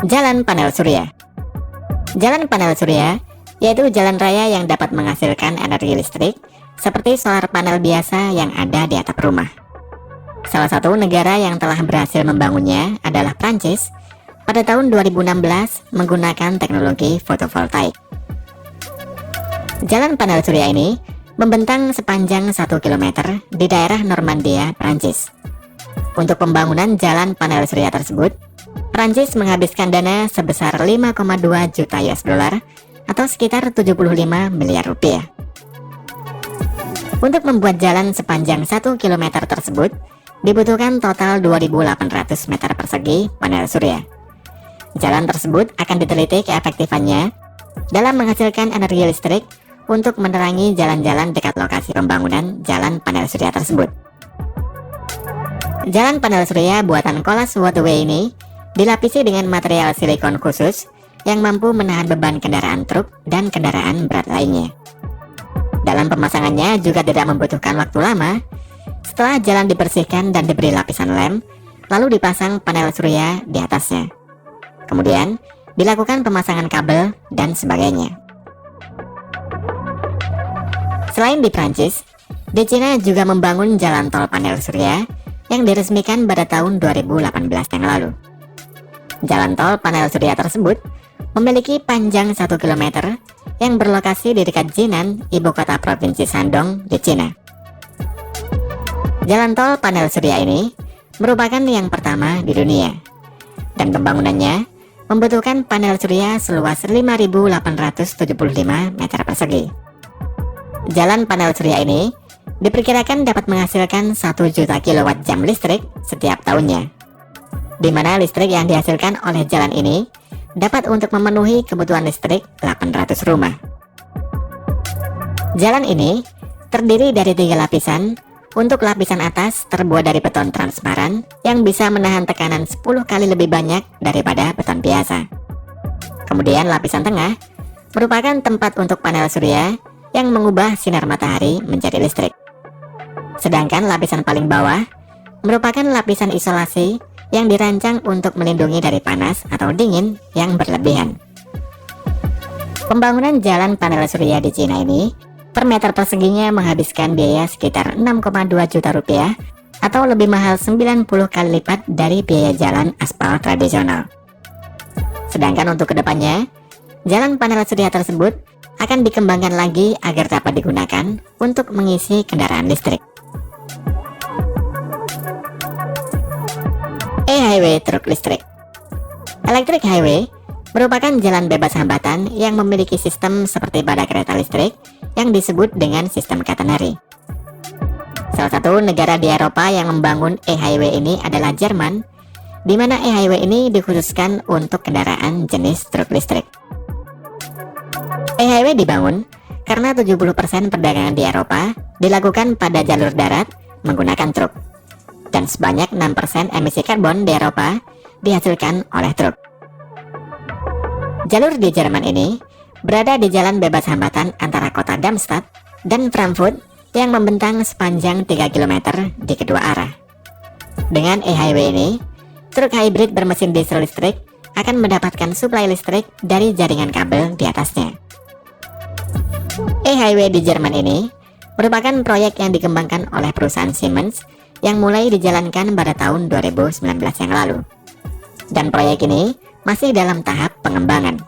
Jalan panel surya. Jalan panel surya yaitu jalan raya yang dapat menghasilkan energi listrik seperti solar panel biasa yang ada di atap rumah. Salah satu negara yang telah berhasil membangunnya adalah Prancis pada tahun 2016 menggunakan teknologi fotovoltaik. Jalan panel surya ini membentang sepanjang 1 km di daerah Normandia, Prancis. Untuk pembangunan jalan panel surya tersebut, Prancis menghabiskan dana sebesar 5,2 juta US dollar atau sekitar 75 miliar rupiah. Untuk membuat jalan sepanjang 1 km tersebut, dibutuhkan total 2.800 meter persegi panel surya. Jalan tersebut akan diteliti keefektifannya dalam menghasilkan energi listrik untuk menerangi jalan-jalan dekat lokasi pembangunan jalan panel surya tersebut. Jalan panel surya buatan Colas Waterway ini dilapisi dengan material silikon khusus yang mampu menahan beban kendaraan truk dan kendaraan berat lainnya. Dalam pemasangannya juga tidak membutuhkan waktu lama. Setelah jalan dibersihkan dan diberi lapisan lem, lalu dipasang panel surya di atasnya. Kemudian dilakukan pemasangan kabel dan sebagainya. Selain di Prancis, di Cina juga membangun jalan tol panel surya yang diresmikan pada tahun 2018 yang lalu. Jalan tol panel surya tersebut memiliki panjang 1 km yang berlokasi di dekat Jinan, ibu kota provinsi Shandong di Cina. Jalan tol panel surya ini merupakan yang pertama di dunia, dan pembangunannya membutuhkan panel surya seluas 5.875 meter persegi. Jalan panel surya ini diperkirakan dapat menghasilkan 1 juta kilowatt jam listrik setiap tahunnya, di mana listrik yang dihasilkan oleh jalan ini dapat untuk memenuhi kebutuhan listrik 800 rumah. Jalan ini terdiri dari 3 lapisan. Untuk lapisan atas terbuat dari beton transparan yang bisa menahan tekanan 10 kali lebih banyak daripada beton biasa. Kemudian lapisan tengah merupakan tempat untuk panel surya yang mengubah sinar matahari menjadi listrik. Sedangkan lapisan paling bawah merupakan lapisan isolasi yang dirancang untuk melindungi dari panas atau dingin yang berlebihan. Pembangunan jalan panel surya di Cina ini per meter perseginya menghabiskan biaya sekitar 6,2 juta rupiah atau lebih mahal 90 kali lipat dari biaya jalan aspal tradisional. Sedangkan untuk kedepannya, jalan panel surya tersebut akan dikembangkan lagi agar dapat digunakan untuk mengisi kendaraan listrik. E-Highway truk listrik. Electric Highway merupakan jalan bebas hambatan yang memiliki sistem seperti pada kereta listrik yang disebut dengan sistem catenary. Salah satu negara di Eropa yang membangun e-highway ini adalah Jerman, di mana e-highway ini dikhususkan untuk kendaraan jenis truk listrik. E-highway dibangun karena 70% perdagangan di Eropa dilakukan pada jalur darat menggunakan truk, dan sebanyak 6% emisi karbon di Eropa dihasilkan oleh truk. Jalur di Jerman ini berada di jalan bebas hambatan antara kota Darmstadt dan Frankfurt yang membentang sepanjang 3 km di kedua arah. Dengan e-highway ini, truk hybrid bermesin diesel listrik akan mendapatkan suplai listrik dari jaringan kabel di atasnya. E-highway di Jerman ini merupakan proyek yang dikembangkan oleh perusahaan Siemens yang mulai dijalankan pada tahun 2019 yang lalu. Dan proyek ini masih dalam tahap pengembangan.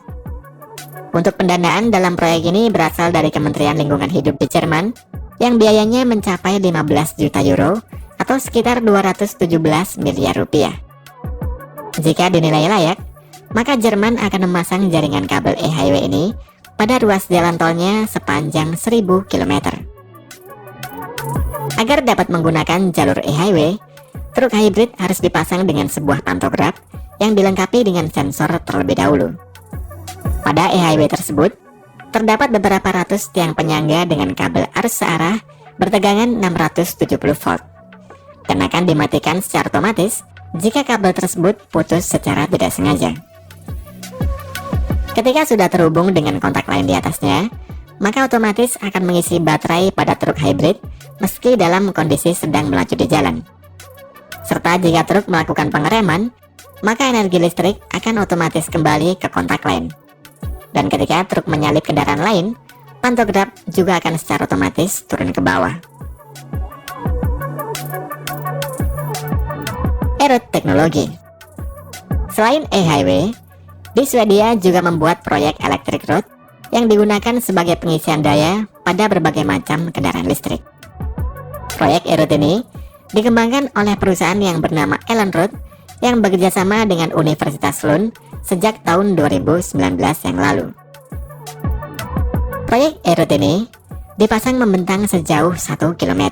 Untuk pendanaan dalam proyek ini berasal dari Kementerian Lingkungan Hidup di Jerman yang biayanya mencapai 15 juta euro atau sekitar 217 miliar rupiah. Jika dinilai layak, maka Jerman akan memasang jaringan kabel e-highway ini pada ruas jalan tolnya sepanjang 1000 km. Agar dapat menggunakan jalur e-highway, truk hybrid harus dipasang dengan sebuah pantograf yang dilengkapi dengan sensor terlebih dahulu. Pada e-highway tersebut, terdapat beberapa ratus tiang penyangga dengan kabel arus searah bertegangan 670 volt dan akan dimatikan secara otomatis jika kabel tersebut putus secara tidak sengaja. Ketika sudah terhubung dengan kontak lain di atasnya, maka otomatis akan mengisi baterai pada truk hybrid meski dalam kondisi sedang melaju di jalan. Serta jika truk melakukan pengereman, maka energi listrik akan otomatis kembali ke kontak lain. Dan ketika truk menyalip kendaraan lain, pantograf juga akan secara otomatis turun ke bawah. EROT teknologi. Selain e-highway, di Swedia juga membuat proyek electric road yang digunakan sebagai pengisian daya pada berbagai macam kendaraan listrik. Proyek EROT ini dikembangkan oleh perusahaan yang bernama Elanroad yang bekerjasama dengan Universitas Lund sejak tahun 2019 yang lalu. Proyek EROT ini dipasang membentang sejauh 1 km.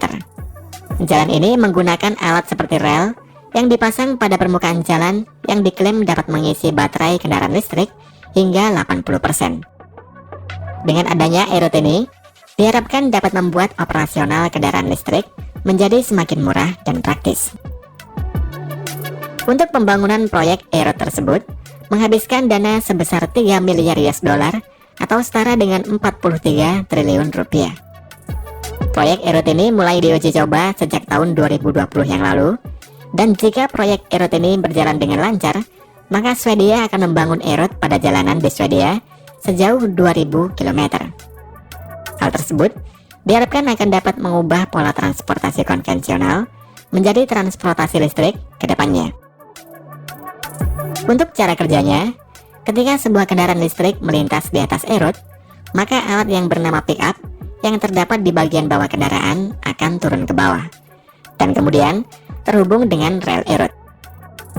Jalan ini menggunakan alat seperti rel yang dipasang pada permukaan jalan yang diklaim dapat mengisi baterai kendaraan listrik hingga 80%. Dengan adanya EROT ini, diharapkan dapat membuat operasional kendaraan listrik menjadi semakin murah dan praktis. Untuk pembangunan proyek EROT tersebut, menghabiskan dana sebesar 3 miliar US dollar atau setara dengan 43 triliun rupiah. Proyek EROT ini mulai diuji coba sejak tahun 2020 yang lalu, dan jika proyek EROT ini berjalan dengan lancar, maka Swedia akan membangun EROT pada jalanan di Swedia sejauh 2000 km. Hal tersebut diharapkan akan dapat mengubah pola transportasi konvensional menjadi transportasi listrik ke depannya. Untuk cara kerjanya, ketika sebuah kendaraan listrik melintas di atas EROT, maka alat yang bernama pickup yang terdapat di bagian bawah kendaraan akan turun ke bawah, dan kemudian terhubung dengan rel EROT.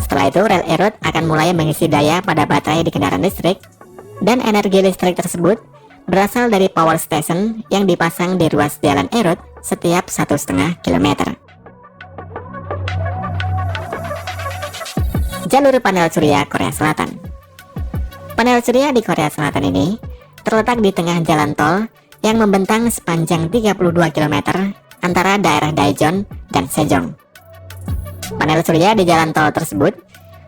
Setelah itu, rel EROT akan mulai mengisi daya pada baterai di kendaraan listrik, dan energi listrik tersebut berasal dari power station yang dipasang di ruas jalan EROT setiap 1,5 km. Jalur panel surya Korea Selatan. Panel surya di Korea Selatan ini terletak di tengah jalan tol yang membentang sepanjang 32 km antara daerah Daejeon dan Sejong. Panel surya di jalan tol tersebut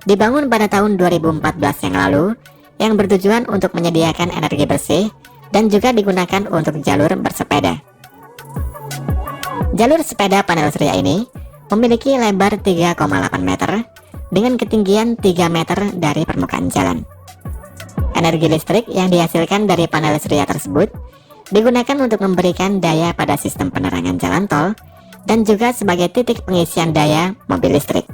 dibangun pada tahun 2014 yang lalu yang bertujuan untuk menyediakan energi bersih dan juga digunakan untuk jalur bersepeda. Jalur sepeda panel surya ini memiliki lebar 3,8 meter dengan ketinggian 3 meter dari permukaan jalan. Energi listrik yang dihasilkan dari panel surya tersebut digunakan untuk memberikan daya pada sistem penerangan jalan tol dan juga sebagai titik pengisian daya mobil listrik.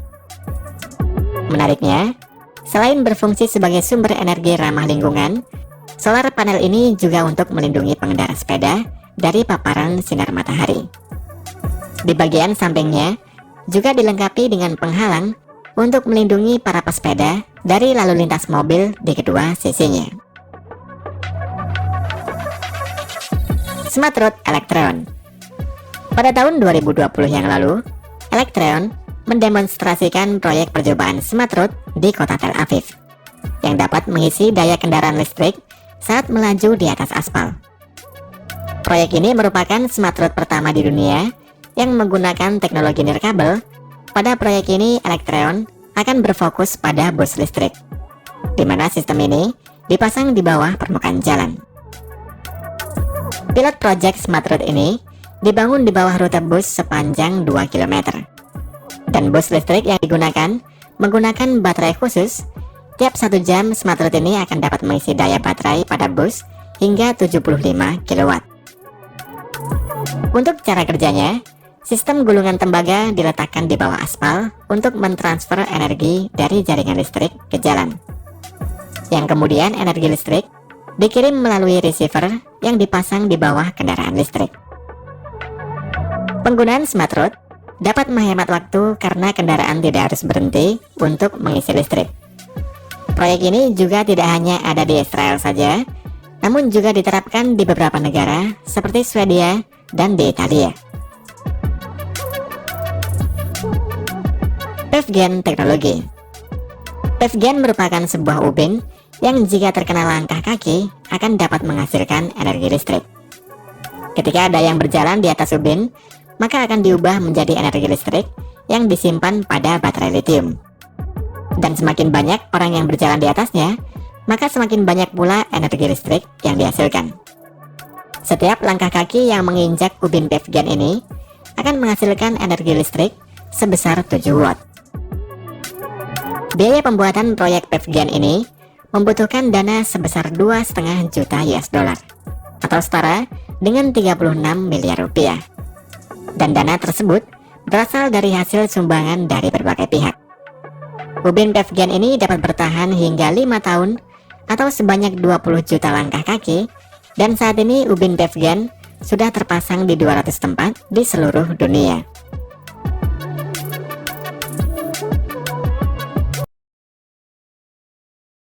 Menariknya, selain berfungsi sebagai sumber energi ramah lingkungan, solar panel ini juga untuk melindungi pengendara sepeda dari paparan sinar matahari. Di bagian sampingnya juga dilengkapi dengan penghalang untuk melindungi para pesepeda dari lalu lintas mobil di kedua sisinya. Smart Road Electreon. Pada tahun 2020 yang lalu, Electreon mendemonstrasikan proyek percobaan Smart Road di kota Tel Aviv yang dapat mengisi daya kendaraan listrik saat melaju di atas aspal. Proyek ini merupakan Smart Road pertama di dunia yang menggunakan teknologi nirkabel. Pada proyek ini, Electreon akan berfokus pada bus listrik, di mana sistem ini dipasang di bawah permukaan jalan. Pilot project Smart Road ini dibangun di bawah rute bus sepanjang 2 km. Dan bus listrik yang digunakan menggunakan baterai khusus. Tiap 1 jam, Smart Road ini akan dapat mengisi daya baterai pada bus hingga 75 kW. Untuk cara kerjanya, sistem gulungan tembaga diletakkan di bawah aspal untuk mentransfer energi dari jaringan listrik ke jalan. Yang kemudian energi listrik dikirim melalui receiver yang dipasang di bawah kendaraan listrik. Penggunaan Smart Road dapat menghemat waktu karena kendaraan tidak harus berhenti untuk mengisi listrik. Proyek ini juga tidak hanya ada di Israel saja, namun juga diterapkan di beberapa negara seperti Swedia dan di Italia. PEVGen teknologi. PEVGen merupakan sebuah ubin yang jika terkena langkah kaki akan dapat menghasilkan energi listrik. Ketika ada yang berjalan di atas ubin, maka akan diubah menjadi energi listrik yang disimpan pada baterai litium. Dan semakin banyak orang yang berjalan di atasnya, maka semakin banyak pula energi listrik yang dihasilkan. Setiap langkah kaki yang menginjak ubin PEVGen ini akan menghasilkan energi listrik sebesar 7 watt. Biaya pembuatan proyek PEVGAN ini membutuhkan dana sebesar 2,5 juta US dollar atau setara dengan 36 miliar rupiah. Dan dana tersebut berasal dari hasil sumbangan dari berbagai pihak. Ubin PEVGAN ini dapat bertahan hingga 5 tahun atau sebanyak 20 juta langkah kaki, dan saat ini ubin PEVGAN sudah terpasang di 200 tempat di seluruh dunia.